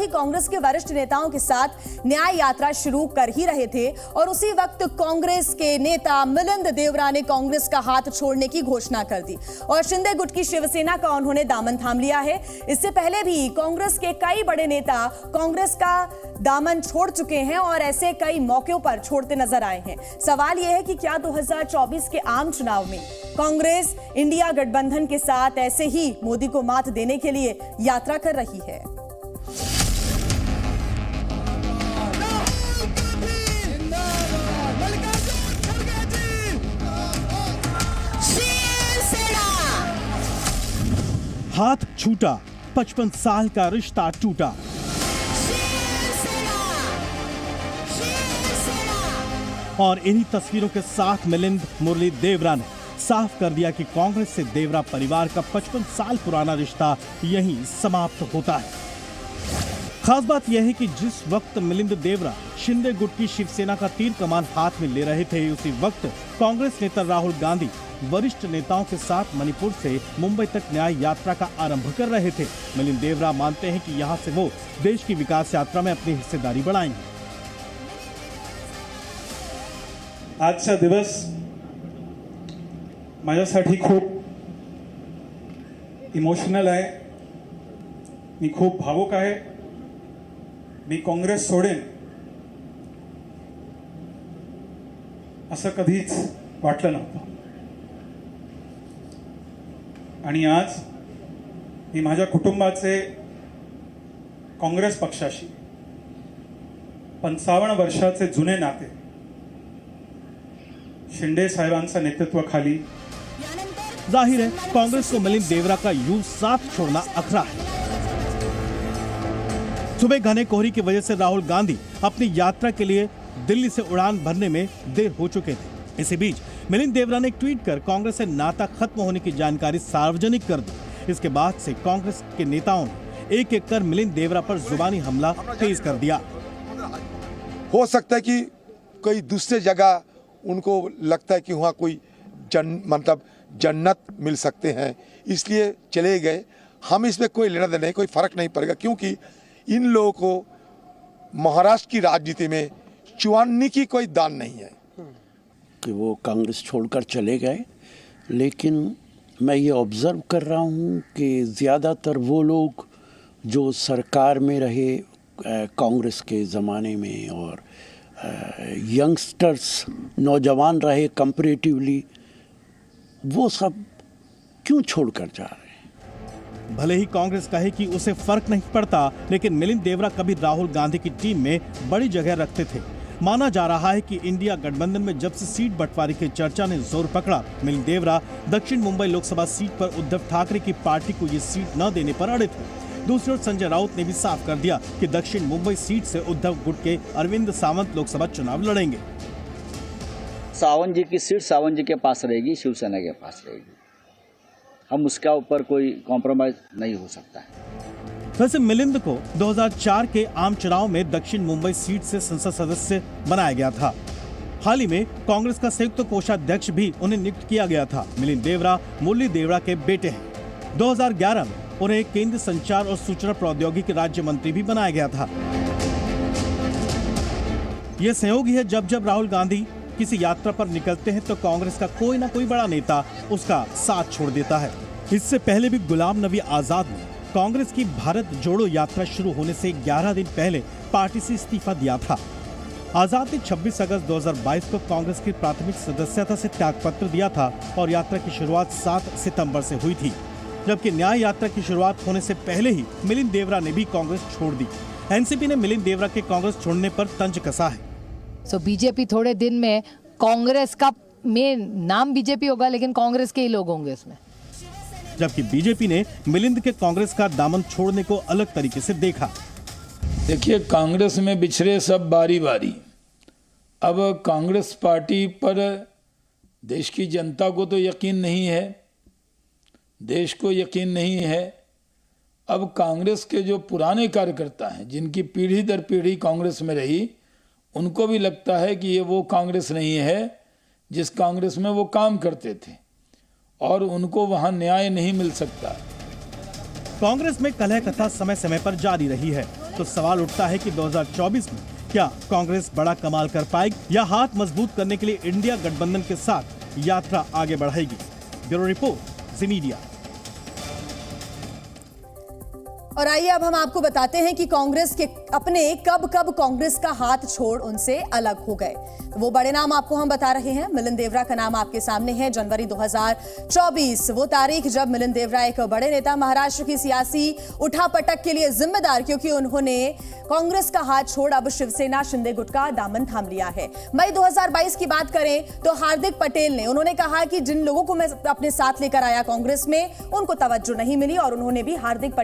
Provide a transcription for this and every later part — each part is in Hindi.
गांधी कांग्रेस के वरिष्ठ नेताओं के साथ न्याय यात्रा शुरू कर ही रहे थे और उसी वक्त कांग्रेस के नेता मिलिंद देवरा ने कांग्रेस का हाथ छोड़ने की घोषणा कर दी और शिंदे गुट की शिवसेना का उन्होंने दामन थाम लिया है। इससे पहले भी कांग्रेस के कई बड़े नेता कांग्रेस का दामन छोड़ चुके हैं और ऐसे कई मौकों पर छोड़ते नजर आए हैं। सवाल यह है कि क्या 2024 के आम चुनाव में कांग्रेस इंडिया गठबंधन के साथ ऐसे ही मोदी को मात देने के लिए यात्रा कर रही है। हाथ छूटा, 55 साल का रिश्ता टूटा। और इन्हीं तस्वीरों के साथ मिलिंद मुरली देवरा ने साफ कर दिया कि कांग्रेस से देवरा परिवार का 55 साल पुराना रिश्ता यहीं समाप्त होता है। खास बात यह है कि जिस वक्त मिलिंद देवरा शिंदे गुट की शिवसेना का तीर कमान हाथ में ले रहे थे, उसी वक्त कांग्रेस नेता राहुल गांधी वरिष्ठ नेताओं के साथ मणिपुर से मुंबई तक न्याय यात्रा का आरंभ कर रहे थे। मिलिंद देवरा मानते हैं कि यहां से वो देश की विकास यात्रा में अपनी हिस्सेदारी बढ़ाएंगे। आजचा दिवस माझ्यासाठी खूप इमोशनल आहे। मी खूप भावुक आहे। मी काँग्रेस सोडेन असं कधीच वाटलं नव्हतं आणि आज मी माझ्या कुटुंबाचे काँग्रेस पक्षाशी 55 वर्षाचे जुने नाते शिंदे साहेबांच्या नेतृत्वाखाली जाहिर है कांग्रेस को मिलिंद देवरा का यूं साथ छोड़ना अखरा है। सुबह घने कोहरे की वजह से राहुल गांधी अपनी यात्रा के लिए दिल्ली से उड़ान भरने में देर हो चुके थे। इसी बीच मिलिंद देवरा ने ट्वीट कर कांग्रेस से नाता खत्म होने की जानकारी सार्वजनिक कर दी। इसके बाद से कांग्रेस के नेताओं ने एक एक कर मिलिंद देवरा पर जुबानी हमला तेज कर दिया। हो सकता है कि कोई दूसरे जगह उनको लगता है कि वहाँ कोई जन्नत मिल सकते हैं, इसलिए चले गए। हम इसमें कोई लेना देना नहीं, कोई फर्क नहीं पड़ेगा, क्योंकि इन लोगों को महाराष्ट्र की राजनीति में चुवाने की कोई दान नहीं है कि वो कांग्रेस छोड़कर चले गए। लेकिन मैं ये ऑब्जर्व कर रहा हूँ कि ज़्यादातर वो लोग जो सरकार में रहे कांग्रेस के ज़माने में और यंगस्टर्स नौजवान रहे कंपैरेटिवली, वो सब क्यों छोड़कर जा रहे हैं? भले ही कांग्रेस कहे कि उसे फर्क नहीं पड़ता, लेकिन मिलिंद देवरा कभी राहुल गांधी की टीम में बड़ी जगह रखते थे। माना जा रहा है कि इंडिया गठबंधन में जब से सीट बंटवारे की चर्चा ने जोर पकड़ा, मिलिंद देवरा दक्षिण मुंबई लोकसभा सीट पर उद्धव ठाकरे की पार्टी को ये सीट न देने पर अड़े थे। दूसरी ओर संजय राउत ने भी साफ कर दिया कि दक्षिण मुंबई सीट से उद्धव गुट के अरविंद सावंत लोकसभा चुनाव लड़ेंगे। सावंत जी की सीट सावंत जी के पास रहेगी, शिवसेना के पास रहेगी। हम उसका ऊपर कोई कॉम्प्रोमाइज नहीं हो सकता है। वैसे मिलिंद को 2004 के आम चुनाव में दक्षिण मुंबई सीट से संसद सदस्य बनाया गया था। हाल ही में कांग्रेस का संयुक्त कोषाध्यक्ष भी उन्हें नियुक्त किया गया था। मिलिंद देवरा मुरली देवरा के बेटे हैं। 2011 में उन्हें केंद्रीय संचार और सूचना प्रौद्योगिकी राज्य मंत्री भी बनाया गया था। यह संयोग ही है जब जब राहुल गांधी किसी यात्रा पर निकलते हैं तो कांग्रेस का कोई ना कोई बड़ा नेता उसका साथ छोड़ देता है। इससे पहले भी गुलाम नबी आजाद ने कांग्रेस की भारत जोड़ो यात्रा शुरू होने से 11 दिन पहले पार्टी से इस्तीफा दिया था। आजाद ने 26 अगस्त 2022 को कांग्रेस की प्राथमिक सदस्यता से त्यागपत्र दिया था और यात्रा की शुरुआत 7 सितंबर से हुई थी। जबकि न्याय यात्रा की शुरुआत होने से पहले ही मिलिंद देवरा ने भी कांग्रेस छोड़ दी। एनसीपी ने मिलिंद देवरा के कांग्रेस छोड़ने पर तंज कसा है। बीजेपी थोड़े दिन में कांग्रेस का में नाम बीजेपी होगा, लेकिन कांग्रेस के ही लोग होंगे उसमें। जबकि बीजेपी ने मिलिंद के कांग्रेस का दामन छोड़ने को अलग तरीके से देखा। देखिए, कांग्रेस में बिछड़े सब बारी बारी। अब कांग्रेस पार्टी पर देश की जनता को तो यकीन नहीं है, देश को यकीन नहीं है। अब कांग्रेस के जो पुराने कार्यकर्ता हैं, जिनकी पीढ़ी दर पीढ़ी कांग्रेस में रही, उनको भी लगता है कि ये वो कांग्रेस नहीं है जिस कांग्रेस में वो काम करते थे और उनको वहां न्याय नहीं मिल सकता। कांग्रेस में कलह कथा समय समय पर जारी रही है। तो सवाल उठता है कि 2024 में क्या कांग्रेस बड़ा कमाल कर पाएगी या हाथ मजबूत करने के लिए इंडिया गठबंधन के साथ यात्रा आगे बढ़ाएगी। ब्यूरो रिपोर्ट, जी मीडिया। और आइए अब हम आपको बताते हैं कि कांग्रेस के अपने कब कांग्रेस का हाथ छोड़ उनसे अलग हो गए। वो बड़े नाम आपको हम बता रहे हैं। मिलिंद देवरा का नाम आपके सामने है। जनवरी 2024 वो तारीख जब मिलिंद देवरा एक बड़े नेता, महाराष्ट्र की सियासी उठापटक के लिए जिम्मेदार, क्योंकि उन्होंने कांग्रेस का हाथ छोड़ अब शिवसेना शिंदे गुट का दामन थाम लिया है। मई 2022 की बात करें तो हार्दिक पटेल ने उन्होंने कहा कि जिन लोगों को मैं अपने साथ लेकर आया कांग्रेस में, उनको तवज्जो नहीं मिली और उन्होंने भी हार्दिक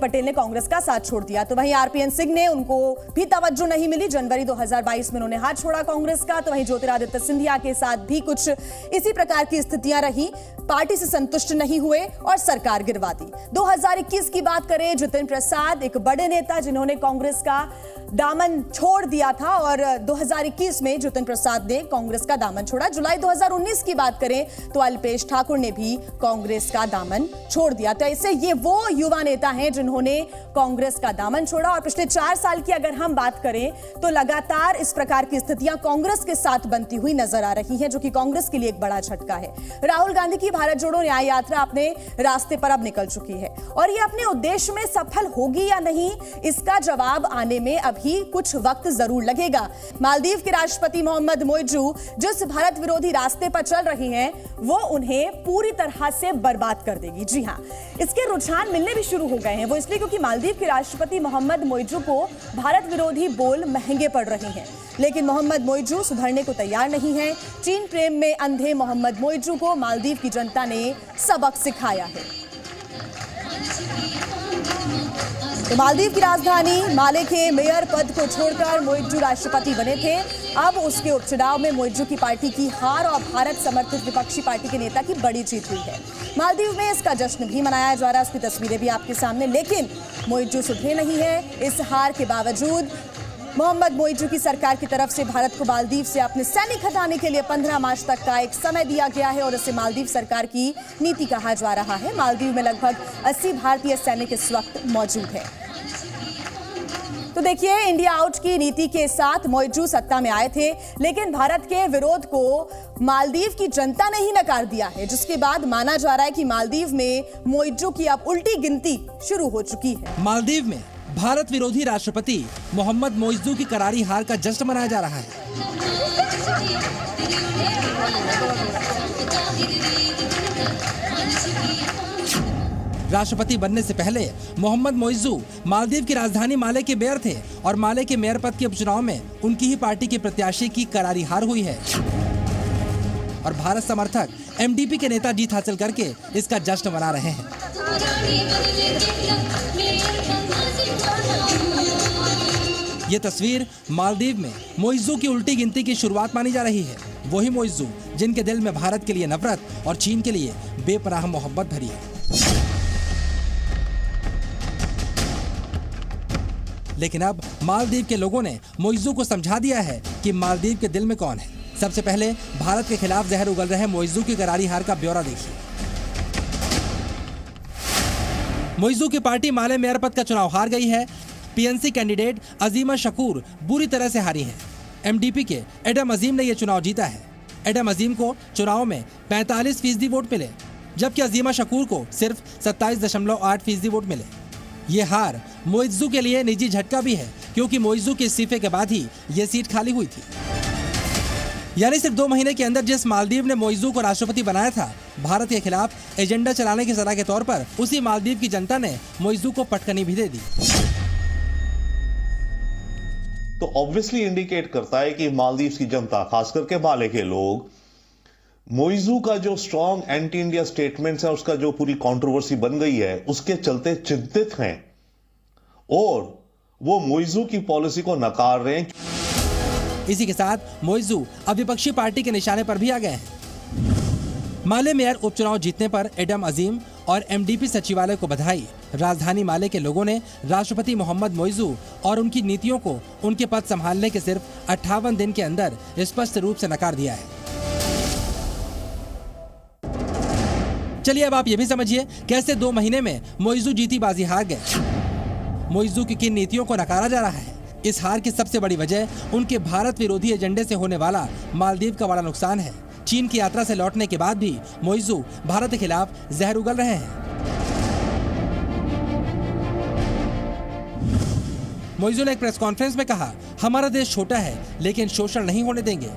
पटेल ने कांग्रेस का साथ छोड़ दिया। तो वहीं आरपीएन सिंह ने, उनको भी तवज्जो नहीं मिली। जनवरी 2022 में उन्होंने हाथ छोड़ा कांग्रेस का। तो वहीं ज्योतिरादित्य सिंधिया के साथ भी कुछ इसी प्रकार की स्थितियां रही। पार्टी से संतुष्ट नहीं हुए और सरकार गिरवा दी। 2021 की बात करें, जितिन प्रसाद एक बड़े नेता जिन्होंने कांग्रेस का दामन छोड़ दिया था और 2021 में जितिन प्रसाद ने कांग्रेस का दामन छोड़ा। जुलाई 2019 की बात करें तो अल्पेश ठाकुर ने भी कांग्रेस का दामन छोड़ दिया। तो ऐसे ये वो युवा नेता हैं जिन्होंने कांग्रेस का दामन छोड़ा। और पिछले 4 साल की अगर हम बात करें तो लगातार इस प्रकार की स्थितियां कांग्रेस के साथ बनती हुई नजर आ रही हैं, जो कि कांग्रेस के लिए एक बड़ा झटका है। राहुल गांधी की भारत जोड़ो न्याय यात्रा अपने रास्ते पर अब निकल चुकी है और ये अपने उद्देश्य में सफल होगी या नहीं, इसका जवाब आने में अभी कुछ वक्त जरूर लगेगा। मालदीव के राष्ट्रपति मोहम्मद मोइजू जिस भारत विरोधी रास्ते पर चल रही हैं, वो उन्हें पूरी तरह से बर्बाद कर देगी। जी हां, इसके रुझान मिलने भी शुरू हो गए हैं। वो इसलिए क्योंकि मालदीव के राष्ट्रपति मोहम्मद मोइजू को भारत विरोधी बोल महंगे पड़ रहे हैं, लेकिन मोहम्मद मोइजू सुधरने को तैयार नहीं है। चीन प्रेम में अंधे मोहम्मद मोइजू को मालदीव की जनता ने सबक सिखाया है। तो मालदीव की राजधानी माले के मेयर पद को छोड़कर मोइजू राष्ट्रपति बने थे। अब उसके उपचुनाव में मोइजू की पार्टी की हार और भारत समर्थित विपक्षी पार्टी के नेता की बड़ी जीत हुई है। मालदीव में इसका जश्न भी मनाया जा रहा है, उसकी तस्वीरें भी आपके सामने। लेकिन मोइजू सुधरे नहीं है। इस हार के बावजूद मोहम्मद मोइजू की सरकार की तरफ से भारत को मालदीव से अपने सैनिक हटाने के लिए 15 मार्च तक का एक समय दिया गया है और इसे मालदीव सरकार की नीति कहा जा रहा है। मालदीव में लगभग 80 भारतीय सैनिक इस वक्त मौजूद है। तो देखिए, इंडिया आउट की नीति के साथ मोइजू सत्ता में आए थे, लेकिन भारत के विरोध को मालदीव की जनता ने ही नकार दिया है, जिसके बाद माना जा रहा है कि मालदीव में मोइजू की अब उल्टी गिनती शुरू हो चुकी है। मालदीव में भारत विरोधी राष्ट्रपति मोहम्मद मोइजू की करारी हार का जश्न मनाया जा रहा है। राष्ट्रपति बनने से पहले मोहम्मद मोइजू मालदीव की राजधानी माले के मेयर थे और माले के मेयर पद के उपचुनाव में उनकी ही पार्टी के प्रत्याशी की करारी हार हुई है और भारत समर्थक एमडीपी के नेता जीत हासिल करके इसका जश्न मना रहे हैं। ये तस्वीर मालदीव में मोइजू की उल्टी गिनती की शुरुआत मानी जा रही है। वही मोइजू जिनके दिल में भारत के लिए नफरत और चीन के लिए बेपनाह मोहब्बत भरी है। लेकिन अब मालदीव के लोगों ने मोइजू को समझा दिया है कि मालदीव के दिल में कौन है। सबसे पहले भारत के खिलाफ जहर उगल रहे मोइजू की करारी हार का ब्यौरा देखिए। मोइजू की पार्टी माले मेयर पद का चुनाव हार गई है। पीएनसी कैंडिडेट अजीमा शकूर बुरी तरह से हारी है। एमडीपी के एडम अजीम ने यह चुनाव जीता है। एडम अजीम को चुनाव में 45% वोट मिले, जबकि अजीमा शकूर को सिर्फ 27.8% वोट मिले। ये हार मोइजू के लिए निजी झटका भी है, क्योंकि मोइजू के इस्तीफे के बाद ही ये सीट खाली हुई थी। यानी सिर्फ 2 महीने के अंदर जिस मालदीव ने मोइजू को राष्ट्रपति बनाया था, भारत के खिलाफ एजेंडा चलाने की सजा के तौर पर उसी मालदीव की जनता ने मोइजू को पटकनी भी दे दी। तो ऑब्वियसली इंडिकेट करता है कि मालदीव की जनता, खास करके माले के लोग, मोइजू का जो स्ट्रॉन्ग एंटी इंडिया स्टेटमेंट्स है, उसका जो पूरी कंट्रोवर्सी बन गई है, उसके चलते चिंतित हैं और वो मोइजू की पॉलिसी को नकार रहे हैं। इसी के साथ मोइजू अब विपक्षी पार्टी के निशाने पर भी आ गए हैं। माले मेयर उपचुनाव जीतने पर एडम अजीम और एमडीपी सचिवालय को बधाई। राजधानी माले के लोगों ने राष्ट्रपति मोहम्मद मोइजू और उनकी नीतियों को उनके पद संभालने के सिर्फ 58 दिन के अंदर स्पष्ट रूप से नकार दिया है। चलिए अब आप ये भी समझिए कैसे 2 महीने में मोइजू जीती बाजी हार गए। मोइजू की किन नीतियों को नकारा जा रहा है। इस हार की सबसे बड़ी वजह उनके भारत विरोधी एजेंडे से होने वाला मालदीव का बड़ा नुकसान है। चीन की यात्रा से लौटने के बाद भी मोइजू भारत के खिलाफ जहर उगल रहे हैं। मोइजू ने एक प्रेस कॉन्फ्रेंस में कहा, हमारा देश छोटा है लेकिन शोषण नहीं होने देंगे।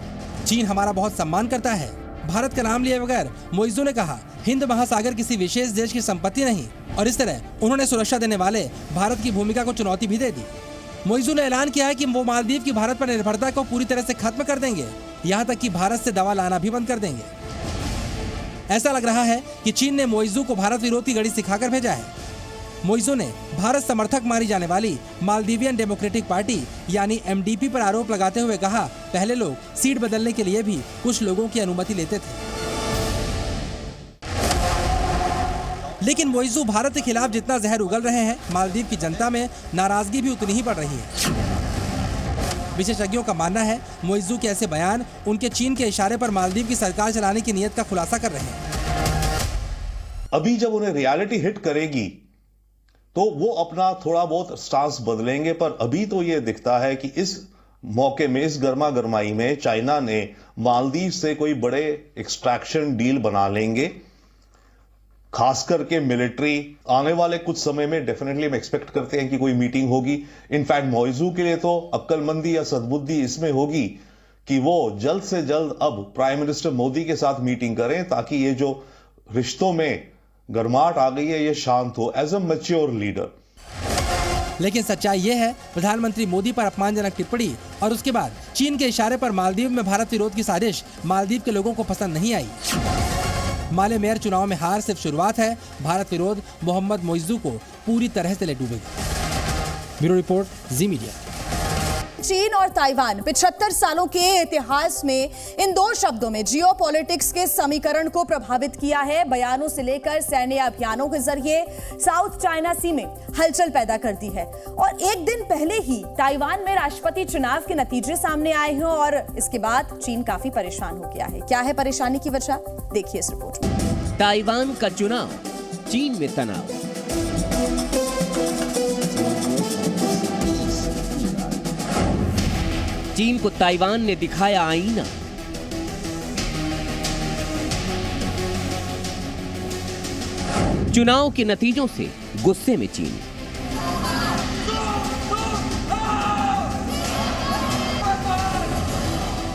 चीन हमारा बहुत सम्मान करता है। भारत का नाम लिए बगैर मोइजू ने कहा, हिंद महासागर किसी विशेष देश की संपत्ति नहीं। और इस तरह उन्होंने सुरक्षा देने वाले भारत की भूमिका को चुनौती भी दे दी। मोइजू ने ऐलान किया है कि वो मालदीव की भारत पर निर्भरता को पूरी तरह से खत्म कर देंगे, यहाँ तक कि भारत से दवा लाना भी बंद कर देंगे। ऐसा लग रहा है कि चीन ने मोइजू को भारत विरोधी गणित सिखाकर भेजा है। मोइजू ने भारत समर्थक मानी जाने वाली मालदीवियन डेमोक्रेटिक पार्टी यानी MDP पर आरोप लगाते हुए कहा, पहले लोग सीट बदलने के लिए भी कुछ लोगों की अनुमति लेते थे। लेकिन मोइजू भारत के खिलाफ जितना जहर उगल रहे हैं, मालदीव की जनता में नाराजगी भी उतनी ही बढ़ रही है। विशेषज्ञों का मानना है मोइजू के ऐसे बयान उनके चीन के इशारे पर मालदीव की सरकार चलाने की नीयत का खुलासा कर रहे हैं। अभी जब उन्हें रियलिटी हिट करेगी तो वो अपना थोड़ा बहुत स्टांस बदलेंगे, पर अभी तो ये दिखता है कि इस मौके में, इस गर्मा गर्माई में चाइना ने मालदीव से कोई बड़े एक्सट्रैक्शन डील बना लेंगे, खास करके मिलिट्री। आने वाले कुछ समय में डेफिनेटली हम एक्सपेक्ट करते हैं कि कोई मीटिंग होगी। इनफैक्ट मोइजू के लिए तो अक्लमंदी या सद्बुद्धि इसमें होगी कि वो जल्द से जल्द अब प्राइम मिनिस्टर मोदी के साथ मीटिंग करें, ताकि ये जो रिश्तों में गर्माहट आ गई है ये शांत हो, एज अ मैच्योर लीडर। लेकिन सच्चाई ये है, प्रधानमंत्री मोदी पर अपमानजनक टिप्पणी और उसके बाद चीन के इशारे पर मालदीव में भारत विरोध की साजिश मालदीव के लोगों को पसंद नहीं आई। माले मेयर चुनाव में हार सिर्फ शुरुआत है। भारत विरोध मोहम्मद मोइजू को पूरी तरह से ले डूबेगा। ब्यूरो रिपोर्ट, जी मीडिया। चीन और ताइवान 75 सालों के इतिहास में इन दो शब्दों में जियोपॉलिटिक्स के समीकरण को प्रभावित किया है। बयानों से लेकर सैन्य अभियानों के जरिए साउथ चाइना सी में हलचल पैदा कर दी है। और एक दिन पहले ही ताइवान में राष्ट्रपति चुनाव के नतीजे सामने आए हैं और इसके बाद चीन काफी परेशान हो गया है। क्या है परेशानी की वजह, देखिए इस रिपोर्ट में। ताइवान का चुनाव, चीन में तनाव। चीन को ताइवान ने दिखाया आईना। चुनाव के नतीजों से गुस्से में चीन।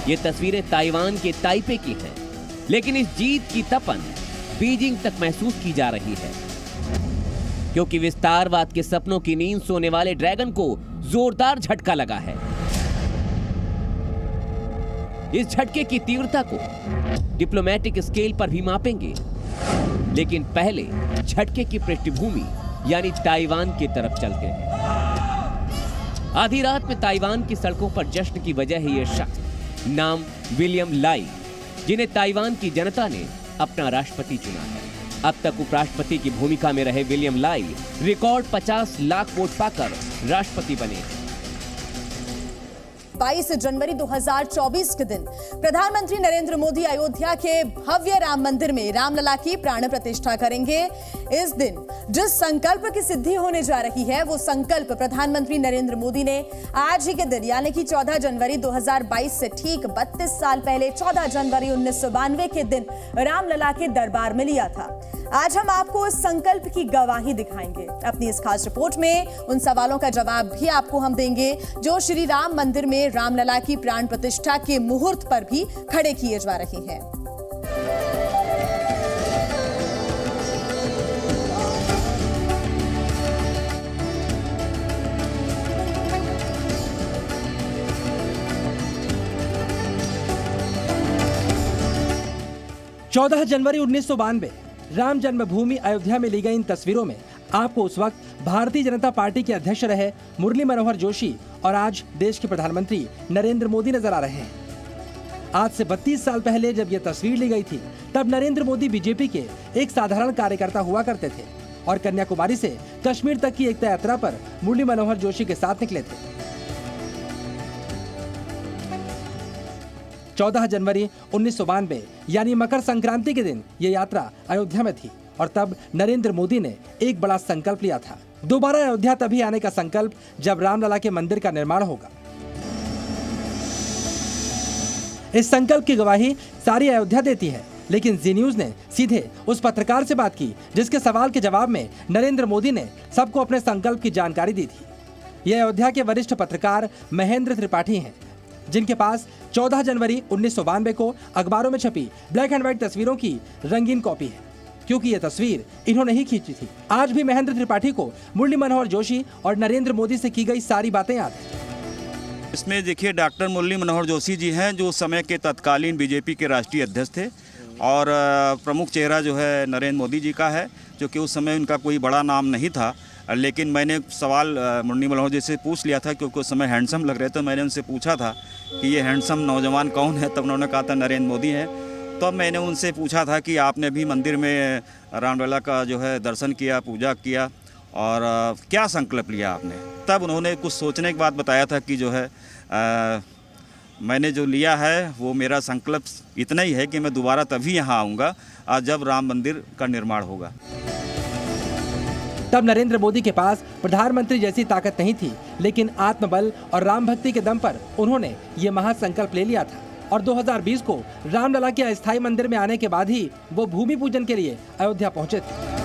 ये तस्वीरें ताइवान के ताइपे की हैं, लेकिन इस जीत की तपन बीजिंग तक महसूस की जा रही है, क्योंकि विस्तारवाद के सपनों की नींद सोने वाले ड्रैगन को जोरदार झटका लगा है। इस झटके की तीव्रता को डिप्लोमेटिक स्केल पर भी मापेंगे, लेकिन पहले झटके की पृष्ठभूमि यानी ताइवान की तरफ चलते हैं। आधी रात में ताइवान की सड़कों पर जश्न की वजह है ये शख्स, नाम विलियम लाई, जिन्हें ताइवान की जनता ने अपना राष्ट्रपति चुना है। अब तक उपराष्ट्रपति की भूमिका में रहे विलियम लाई रिकॉर्ड 50 लाख वोट पाकर राष्ट्रपति बने। 22 जनवरी 2024 के दिन प्रधानमंत्री नरेंद्र मोदी अयोध्या के भव्य राम मंदिर में रामलला की प्राण प्रतिष्ठा करेंगे। इस दिन जिस संकल्प की सिद्धि होने जा रही है, वो संकल्प प्रधानमंत्री नरेंद्र मोदी ने आज ही के दिन यानी कि 14 जनवरी 2022 से ठीक 32 साल पहले 14 जनवरी 1992 के दिन रामलला के दरबार में लिया था। आज हम आपको इस संकल्प की गवाही दिखाएंगे। अपनी इस खास रिपोर्ट में उन सवालों का जवाब भी आपको हम देंगे जो श्री राम मंदिर में रामलला की प्राण प्रतिष्ठा के मुहूर्त पर भी खड़े किए जा रहे हैं। चौदह जनवरी 1992 राम जन्मभूमि अयोध्या में ली गई इन तस्वीरों में आपको उस वक्त भारतीय जनता पार्टी के अध्यक्ष रहे मुरली मनोहर जोशी और आज देश के प्रधानमंत्री नरेंद्र मोदी नजर आ रहे हैं। आज से 32 साल पहले जब यह तस्वीर ली गई थी, तब नरेंद्र मोदी बीजेपी के एक साधारण कार्यकर्ता हुआ करते थे और कन्याकुमारी से कश्मीर तक की एकता यात्रा पर मुरली मनोहर जोशी के साथ निकले थे। 14 जनवरी 1992 यानी मकर संक्रांति के दिन ये यात्रा अयोध्या में थी और तब नरेंद्र मोदी ने एक बड़ा संकल्प लिया था। दोबारा अयोध्या तभी आने का संकल्प जब रामलला के मंदिर का निर्माण होगा। इस संकल्प की गवाही सारी अयोध्या देती है, लेकिन जी न्यूज ने सीधे उस पत्रकार से बात की जिसके सवाल के जवाब में नरेंद्र मोदी ने सबको अपने संकल्प की जानकारी दी थी। यह अयोध्या के वरिष्ठ पत्रकार महेंद्र त्रिपाठी हैं, जिनके पास 14 जनवरी 1992 को अखबारों में छपी ब्लैक एंड व्हाइट तस्वीरों की रंगीन कॉपी है, क्योंकि यह तस्वीर इन्होंने ही खींची थी। आज भी महेंद्र त्रिपाठी को मुरली मनोहर जोशी और नरेंद्र मोदी से की गई सारी बातें याद है। इसमें देखिए डॉक्टर मुरली मनोहर जोशी जी हैं, जो उस समय के तत्कालीन बीजेपी के राष्ट्रीय अध्यक्ष थे, और प्रमुख चेहरा जो है नरेंद्र मोदी जी का है, जो कि उस समय उनका कोई बड़ा नाम नहीं था। लेकिन मैंने सवाल मुरली मनोहर जी से पूछ लिया था, क्योंकि उस समय हैंडसम लग रहे थे। मैंने उनसे पूछा था कि ये हैंडसम नौजवान कौन है, तब उन्होंने कहा था नरेंद्र मोदी हैं। तब मैंने उनसे पूछा था कि आपने भी मंदिर में रामलला का जो है दर्शन किया, पूजा किया, और क्या संकल्प लिया आपने। तब उन्होंने कुछ सोचने के बाद बताया था कि जो है मैंने जो लिया है वो मेरा संकल्प इतना ही है कि मैं दोबारा तभी यहाँ आऊँगा जब राम मंदिर का निर्माण होगा। तब नरेंद्र मोदी के पास प्रधानमंत्री जैसी ताकत नहीं थी, लेकिन आत्मबल और राम भक्ति के दम पर उन्होंने ये महासंकल्प ले लिया था, और 2020 को रामलला के अस्थायी मंदिर में आने के बाद ही वो भूमि पूजन के लिए अयोध्या पहुंचे थे।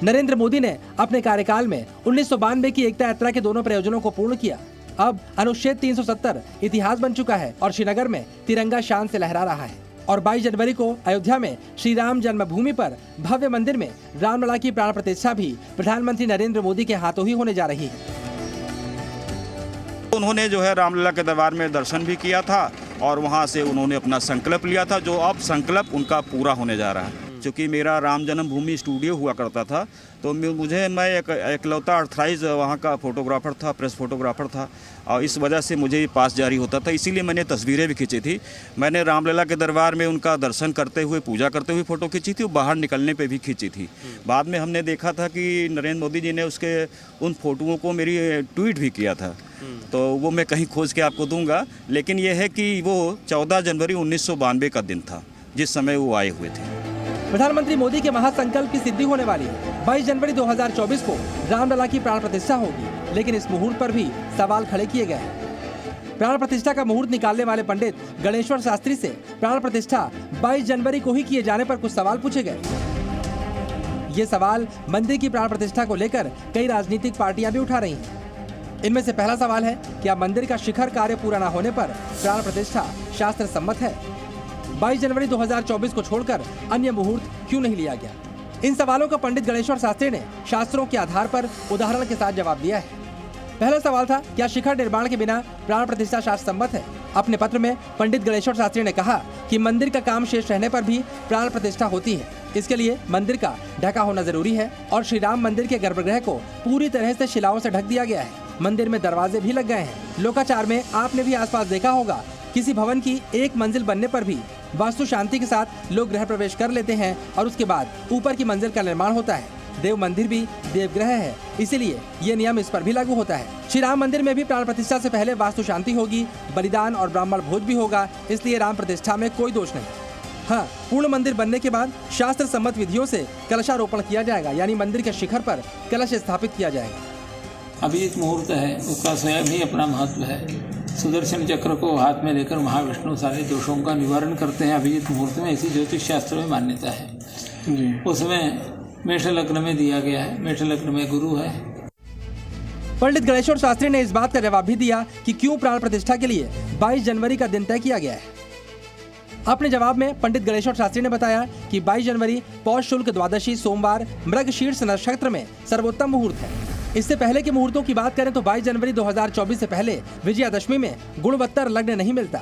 नरेंद्र मोदी ने अपने कार्यकाल में 1992 की एकता यात्रा के दोनों प्रयोजनों को पूर्ण किया। अब अनुच्छेद 370 इतिहास बन चुका है और श्रीनगर में तिरंगा शान से लहरा रहा है। और 22 जनवरी को अयोध्या में श्री राम जन्मभूमि पर भव्य मंदिर में रामलला की प्राण प्रतिष्ठा भी प्रधानमंत्री नरेंद्र मोदी के हाथों ही होने जा रही है। उन्होंने जो है रामलला के दरबार में दर्शन भी किया था, और वहां से उन्होंने अपना संकल्प लिया था, जो अब संकल्प उनका पूरा होने जा रहा है। क्योंकि मेरा राम जन्मभूमि स्टूडियो हुआ करता था, तो मैं एक इकलौता ऑथराइज वहाँ का फोटोग्राफर था, प्रेस फोटोग्राफर था, और इस वजह से मुझे पास जारी होता था। इसीलिए मैंने तस्वीरें भी खींची थी। मैंने रामलला के दरबार में उनका दर्शन करते हुए, पूजा करते हुए फ़ोटो खींची थी, और बाहर निकलने पे भी खींची थी। बाद में हमने देखा था कि नरेंद्र मोदी जी ने उसके उन फोटोओं को मेरी ट्वीट भी किया था, तो वो मैं कहीं खोज के आपको दूंगा। लेकिन ये है कि वो 14 जनवरी 1992 का दिन था जिस समय वो आए हुए थे। प्रधानमंत्री मोदी के महासंकल्प की सिद्धि होने वाली है। 22 जनवरी 2024 को रामलला की प्राण प्रतिष्ठा होगी, लेकिन इस मुहूर्त पर भी सवाल खड़े किए गए हैं। प्राण प्रतिष्ठा का मुहूर्त निकालने वाले पंडित गणेश्वर शास्त्री से प्राण प्रतिष्ठा 22 जनवरी को ही किए जाने पर कुछ सवाल पूछे गए। ये सवाल मंदिर की प्राण प्रतिष्ठा को लेकर कई राजनीतिक पार्टियां भी उठा रही हैं। इनमें से पहला सवाल है, क्या मंदिर का शिखर कार्य पूरा न होने पर प्राण प्रतिष्ठा शास्त्र सम्मत है? 22 जनवरी 2024 को छोड़कर अन्य मुहूर्त क्यों नहीं लिया गया? इन सवालों का पंडित गणेश्वर शास्त्री ने शास्त्रों के आधार पर उदाहरण के साथ जवाब दिया है। पहला सवाल था, क्या शिखर निर्माण के बिना प्राण प्रतिष्ठा शास्त्र सम्मत है? अपने पत्र में पंडित गणेश्वर शास्त्री ने कहा कि मंदिर का काम शेष रहने पर भी प्राण प्रतिष्ठा होती है। इसके लिए मंदिर का ढका होना जरूरी है, और श्री राम मंदिर के गर्भगृह को पूरी तरह से शिलाओं से ढक दिया गया है। मंदिर में दरवाजे भी लग गए हैं। लोकाचार में आपने भी आसपास देखा होगा, किसी भवन की एक मंजिल बनने पर भी वास्तु शांति के साथ लोग गृह प्रवेश कर लेते हैं, और उसके बाद ऊपर की मंजिल का निर्माण होता है। देव मंदिर भी देवगृह है, इसीलिए ये नियम इस पर भी लागू होता है। श्री राम मंदिर में भी प्राण प्रतिष्ठा से पहले वास्तु शांति होगी, बलिदान और ब्राह्मण भोज भी होगा, इसलिए राम प्रतिष्ठा में कोई दोष नहीं। हाँ, पूर्ण मंदिर बनने के बाद शास्त्र सम्मत विधियों से कलशारोपण किया जाएगा, यानी मंदिर के शिखर पर कलश स्थापित किया जाएगा। अभिजीत मुहूर्त है, उसका स्वयं ही अपना महत्व है। सुदर्शन चक्र को हाथ में लेकर महाविष्णु सारे दोषों का निवारण करते हैं अभिजीत मुहूर्त में, ऐसी ज्योतिष शास्त्र में मान्यता है। उसमें मेष लग्न में दिया गया है, मेष लग्न में गुरु है। पंडित गणेश्वर शास्त्री ने इस बात का जवाब भी दिया कि क्यों प्राण प्रतिष्ठा के लिए 22 जनवरी का दिन तय किया गया है। अपने जवाब में पंडित गणेश्वर शास्त्री ने बताया कि 22 जनवरी पौष शुक्ल द्वादशी सोमवार मृगशीर्ष नक्षत्र में सर्वोत्तम मुहूर्त है। इससे पहले के मुहूर्तों की बात करें तो 22 जनवरी 2024 से पहले विजयादशमी में गुणवत्तर लग्न नहीं मिलता,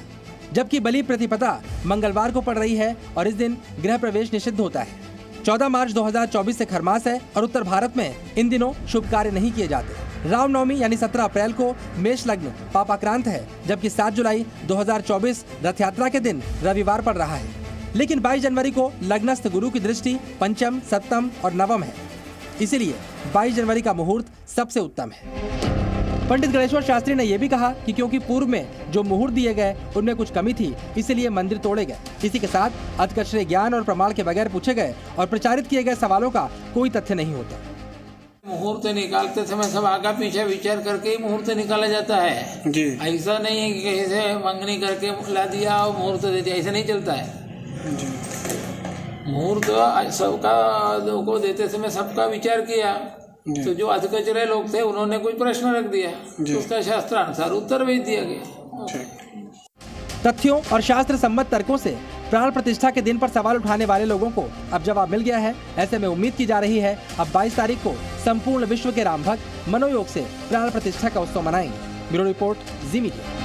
जबकि बलि प्रतिपदा मंगलवार को पड़ रही है और इस दिन गृह प्रवेश निषिद्ध होता है। 14 मार्च 2024 से खरमास है और उत्तर भारत में इन दिनों शुभ कार्य नहीं किए जाते। रामनवमी यानी 17 अप्रैल को मेष लग्न पापाक्रांत है, जबकि 7 जुलाई 2024 रथ यात्रा के दिन रविवार पड़ रहा है। लेकिन 22 जनवरी को लग्नस्थ गुरु की दृष्टि पंचम, सप्तम और नवम है, इसीलिए 22 जनवरी का मुहूर्त सबसे उत्तम है। पंडित गणेश्वर शास्त्री ने यह भी कहा कि क्योंकि पूर्व में जो मुहूर्त दिए गए उनमें कुछ कमी थी, इसीलिए मंदिर तोड़े गए। इसी के साथ अधकचरे ज्ञान और प्रमाण के बगैर पूछे गए और प्रचारित किए गए सवालों का कोई तथ्य नहीं होता। मुहूर्त निकालते समय सब आगा पीछे विचार करके ही मुहूर्त निकाला जाता है जी। ऐसा नहीं है कि कहीं से मंगनी करके ला दिया और मुहूर्त दे दिया, ऐसा नहीं चलता है जी। मुहूर्त सबका को देते समय सबका विचार किया, तो जो अधकचरे लोग थे उन्होंने कोई प्रश्न रख दिया, तो उसका शास्त्रानुसार उत्तर भेज दिया गया। तथ्यों और शास्त्र सम्मत तर्कों से प्राण प्रतिष्ठा के दिन पर सवाल उठाने वाले लोगों को अब जवाब मिल गया है। ऐसे में उम्मीद की जा रही है अब 22 तारीख को संपूर्ण विश्व के राम भक्त मनोयोग से प्राण प्रतिष्ठा का उत्सव मनाएंगे। ब्यूरो रिपोर्ट, जी मीडिया।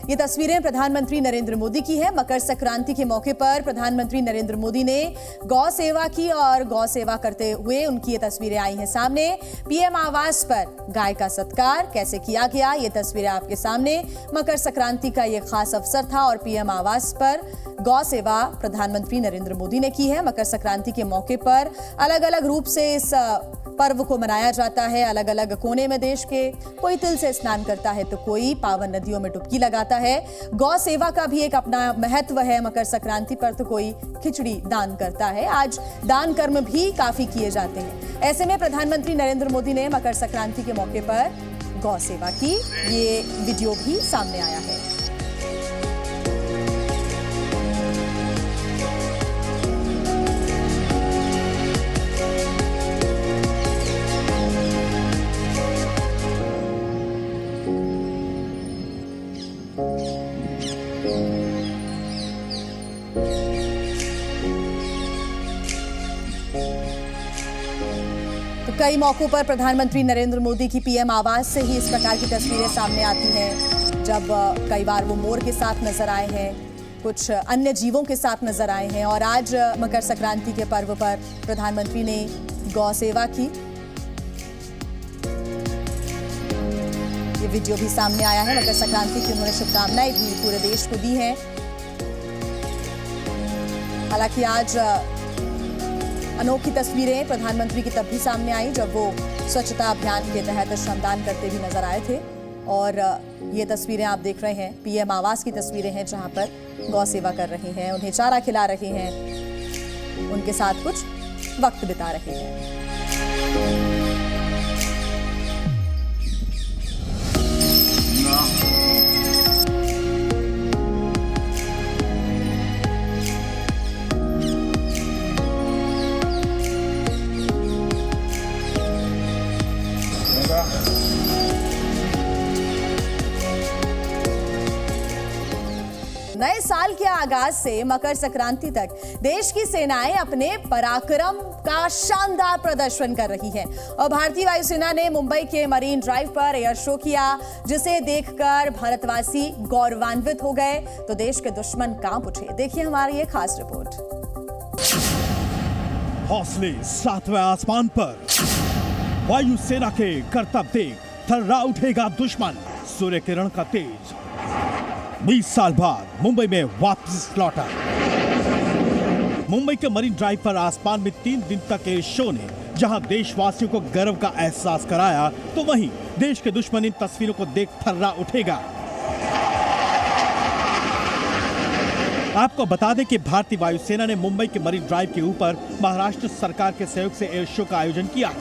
ये तस्वीरें प्रधानमंत्री नरेंद्र मोदी की है। मकर संक्रांति के मौके पर प्रधानमंत्री नरेंद्र मोदी ने गौ सेवा की और गौ सेवा करते हुए उनकी ये तस्वीरें आई हैं सामने। पीएम आवास पर गाय का सत्कार कैसे किया गया, ये तस्वीरें आपके सामने। मकर संक्रांति का ये खास अवसर था और पीएम आवास पर गौ सेवा प्रधानमंत्री नरेंद्र मोदी ने की है। मकर संक्रांति के मौके पर अलग अलग रूप से इस पर्व को मनाया जाता है। अलग अलग कोने में देश के कोई तिल से स्नान करता है तो कोई पावन नदियों में डुबकी लगाता है। गौ सेवा का भी एक अपना महत्व है। मकर संक्रांति पर तो कोई खिचड़ी दान करता है। आज दान कर्म भी काफी किए जाते हैं। ऐसे में प्रधानमंत्री नरेंद्र मोदी ने मकर संक्रांति के मौके पर गौ सेवा की। ये वीडियो भी सामने आया है। कई मौकों पर प्रधानमंत्री नरेंद्र मोदी की पीएम आवास से ही इस प्रकार की तस्वीरें सामने आती हैं, जब कई बार वो मोर के साथ नजर आए हैं, कुछ अन्य जीवों के साथ नजर आए हैं। और आज मकर संक्रांति के पर्व पर प्रधानमंत्री ने गौ सेवा की। ये वीडियो भी सामने आया है। मकर संक्रांति की उन्होंने शुभकामनाएं भी पूरे देश को दी हैं। हालांकि आज अनोखी तस्वीरें प्रधानमंत्री की तब भी सामने आई जब वो स्वच्छता अभियान के तहत श्रमदान करते भी नजर आए थे। और ये तस्वीरें आप देख रहे हैं पीएम आवास की तस्वीरें हैं, जहां पर गौ सेवा कर रहे हैं, उन्हें चारा खिला रहे हैं, उनके साथ कुछ वक्त बिता रहे हैं। नए साल के आगाज से मकर संक्रांति तक देश की सेनाएं अपने पराक्रम का शानदार प्रदर्शन कर रही हैं। और भारतीय वायुसेना ने मुंबई के मरीन ड्राइव पर एयर शो किया, जिसे देखकर भारतवासी गौरवान्वित हो गए तो देश के दुश्मन कांप उठे। देखिए हमारी ये खास रिपोर्ट। हौसले 7वें आसमान पर, वायुसेना के करतब देख थर्रा उठेगा दुश्मन। सूर्य किरण का तेज 20 साल बाद मुंबई में वापस लौटा। मुंबई के मरीन ड्राइव पर आसमान में 3 दिन तक एयर शो ने जहां देशवासियों को गर्व का एहसास कराया, तो वहीं देश के दुश्मन इन तस्वीरों को देख थर्रा उठेगा। आपको बता दें कि भारतीय वायुसेना ने मुंबई के मरीन ड्राइव के ऊपर महाराष्ट्र सरकार के सहयोग से एयर शो का आयोजन किया।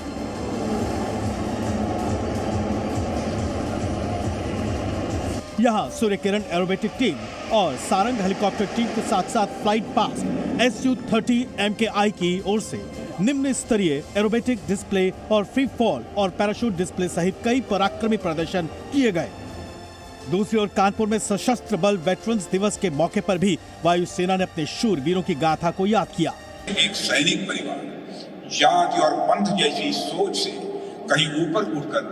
यहां सूर्य किरण एरोबेटिक टीम और सारंग हेलीकॉप्टर टीम के साथ साथ फ्लाइट पास्ट SU-30 MKI की ओर से निम्न स्तरीय एरोबेटिक डिस्प्ले और फ्री फॉल और पैराशूट डिस्प्ले सहित कई पराक्रमी प्रदर्शन किए गए। दूसरी ओर कानपुर में सशस्त्र बल वेटरन्स दिवस के मौके पर भी वायुसेना ने अपने शूरवीरों की गाथा को याद किया। एक सैनिक परिवार जाति और पंथ जैसी सोच से कहीं ऊपर उठकर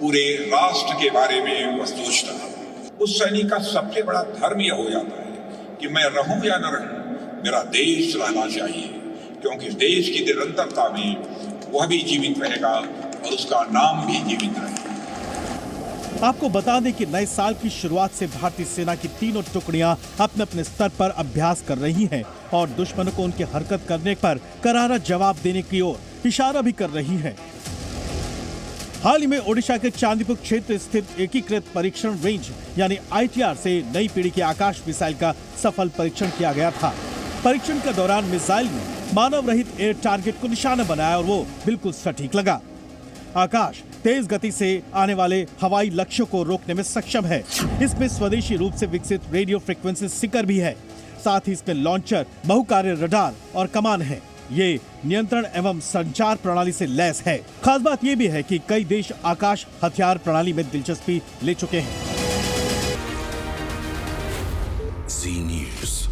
पूरे राष्ट्र के बारे में वह सोचता है। उस सैनिक का सबसे बड़ा धर्म यह हो जाता है कि मैं रहूं या न रहूं, मेरा देश रहना चाहिए, क्योंकि देश की निरंतरता में वह भी जीवित रहेगा और उसका नाम भी जीवित रहेगा। आपको बता दें कि नए साल की शुरुआत से भारतीय सेना की तीनों टुकड़ियां अपने अपने स्तर पर अभ्यास कर रही हैं और दुश्मनों को उनकी हरकत करने पर करारा जवाब देने की ओर इशारा भी कर रही हैं। हाल ही में ओडिशा के चांदीपुर क्षेत्र स्थित एकीकृत परीक्षण रेंज यानी ITR से नई पीढ़ी के आकाश मिसाइल का सफल परीक्षण किया गया था। परीक्षण के दौरान मिसाइल ने मानव रहित एयर टारगेट को निशाना बनाया और वो बिल्कुल सटीक लगा। आकाश तेज गति से आने वाले हवाई लक्ष्यों को रोकने में सक्षम है। इसमें स्वदेशी रूप से विकसित रेडियो फ्रीक्वेंसी सीकर भी है। साथ ही इसमें लॉन्चर, बहुकार्य रडार और कमान है। ये नियंत्रण एवं संचार प्रणाली से लैस है। खास बात ये भी है कि कई देश आकाश हथियार प्रणाली में दिलचस्पी ले चुके हैं। जी न्यूज़।